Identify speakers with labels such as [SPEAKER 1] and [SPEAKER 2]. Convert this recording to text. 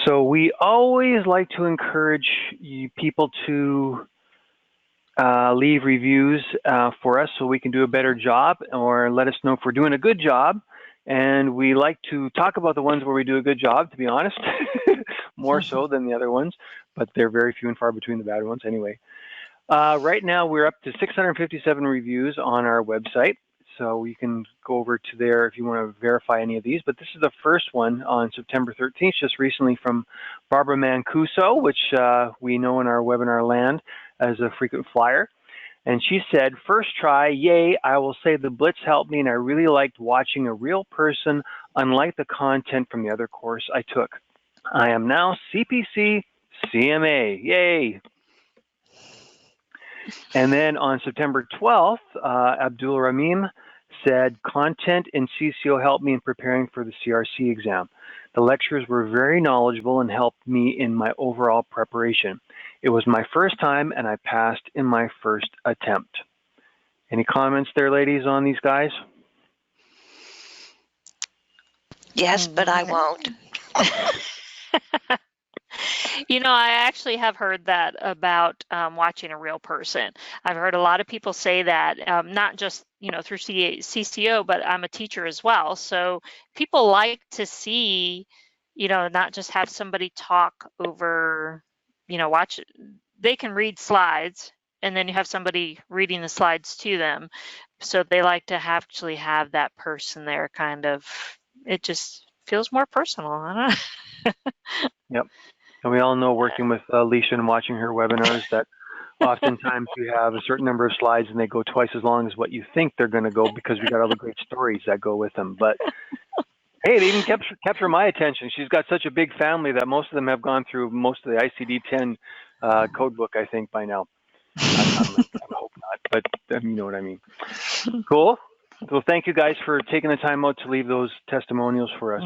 [SPEAKER 1] So we always like to encourage people to leave reviews for us so we can do a better job, or let us know if we're doing a good job. And we like to talk about the ones where we do a good job, to be honest, more so than the other ones, but they're very few and far between, the bad ones anyway. Right now we're up to 657 reviews on our website. So you can go over to there if you want to verify any of these. But this is the first one on September 13th, just recently, from Barbara Manasco, which we know in our webinar land as a frequent flyer. And she said, "First try, yay, I will say the Blitz helped me and I really liked watching a real person, unlike the content from the other course I took. I am now CPC CMA, yay." And then on September 12th, Abdul Rahim said, "Content in CCO helped me in preparing for the CRC exam. The lectures were very knowledgeable and helped me in my overall preparation. It was my first time and I passed in my first attempt." Any comments there, ladies, on these guys?
[SPEAKER 2] Yes, but I won't.
[SPEAKER 3] You know, I actually have heard that about watching a real person. I've heard a lot of people say that, not just, you know, through CCO, but I'm a teacher as well. So people like to see, you know, not just have somebody talk over, you know, they can read slides and then you have somebody reading the slides to them. So they like to actually have that person there, kind of, it just feels more personal. I don't know.
[SPEAKER 1] Yep. And we all know, working with Alicia and watching her webinars, that oftentimes you have a certain number of slides and they go twice as long as what you think they're going to go, because we got all the great stories that go with them. But hey, it even captured my attention. She's got such a big family that most of them have gone through most of the ICD-10 code book, I think, by now. I hope not, but you know what I mean. Cool. Well, thank you guys for taking the time out to leave those testimonials for us.